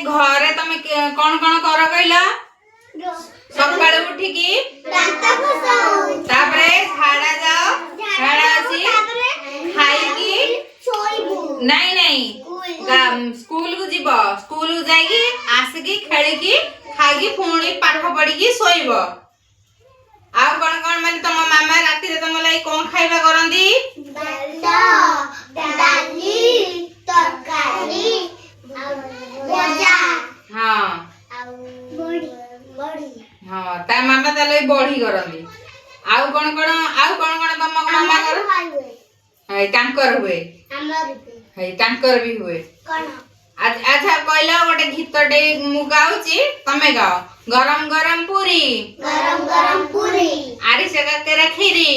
घरे तमे कौन कौन कर कहला सकाळे उठी की तापरे झाड़ा जाओ झाड़ा आसी खाई की नहीं नहीं स्कूल को जीव स्कूल को जाई आसिकी खेली की खाई पुणी पाठ पढ़ी की सोइबो आ कौन कौन माने तम मामा राती रे तम लाई कौन खाइबा करंदी दाली तरकारी भजा हां बड़ी हां ता मामा ताले बड़ी करंदी आ कौन तम मामा कर है टांकर हुए हमर है टांकर भी हुए कोन अच्छा कहला गोटे गीतटे मु गाउची तमे गाओ गरम गरम पूरी आरिसे काकेरा खीरी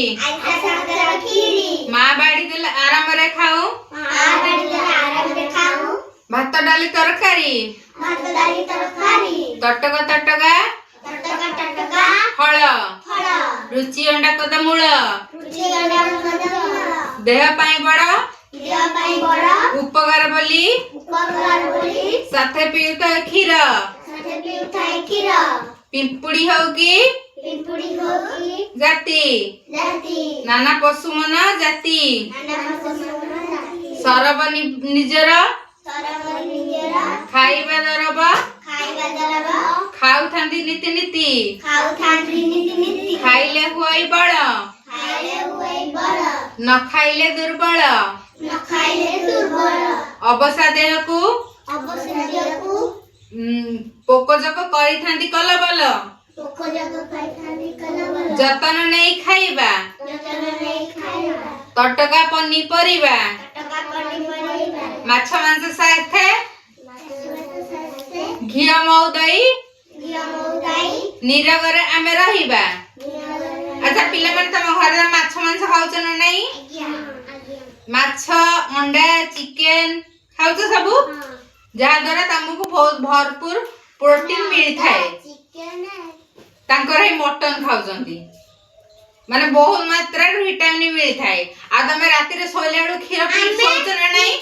माँ बाड़ी देले आराम रे खाऊ भात डाली तरकारी तटका फल रुचि अंडा कद मूल देह पाई बड़ उपकार बोली साथे पीउता खीर पिंपुड़ी हो की जाति नाना पशु मन जाति सरब निजर खाइबा दरब खाऊ थांदी नीति नीति खाइले हुई बड़ न खाइले दुर्बल अबसा देह को पोकजक करी थांदी कलबल जतन नहीं खाइबा तटका पनीपरिबा माछ मांस साथे घी मऊ दही निरगरे आमे रहिबा अच्छा पिला माने तम घर माछ मांस खाउछ न नहीं माछ अंडा चिकन खाउछ सब जहा द्वारा तुमको बहुत भरपूर प्रोटीन मिलता है तांकर ही मटन खाउछंती माने बहुत मात्रा रे विटामिन मिलता है आ तमे राती रे सोइलाडू खीर पी सोच न नहीं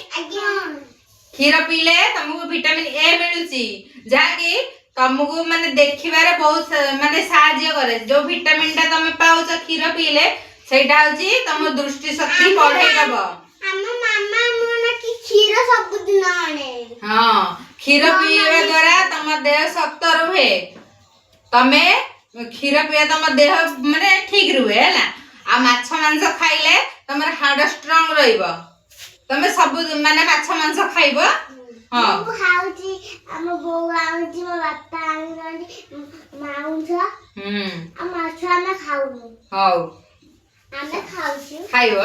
खीर पीले तुमको विटामिन ए मिलुची जहा कि तुमको माने देखिबारे बहुत माने सहाय्य करे जो विटामिन ता तमे पाउछ खीर पीले सेटा होची तम दृष्टि शक्ति बढ़ाई दबो मामा मोना की खीर सब दिन आने हां खीर पीवा द्वारा तम देह शक्त रहे तमे खीर पिया तम देह माने ठीक रहे हैला आ माछ मांस खाइले तमर हार्ट स्ट्रांग रहइबो तमे सब माने माछ मांस खाइबो हां मु खाउची हम बो आउची मो बापा आउची माउछ आ माछ हम खाउनु हाउ हम खाउची खाइबो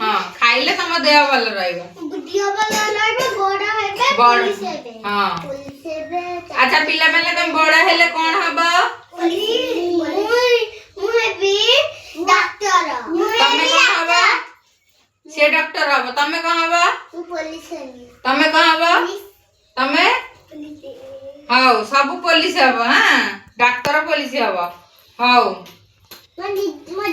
हां खाइले तम देह भल रहइबो बुढ़िया वाला लड़े बड़ा है पुलिस है हां पुलिस है अच्छा पिला बेले तुम बड़ा हेले कोन हबो मुझे भी डॉक्टर तमे कोन हबो से डॉक्टर हबो तमे कोन हबो पुलिस है तमे कोन हबो तमे हाउ सब पुलिस हबो हां डॉक्टर पुलिस हबो हाउ मो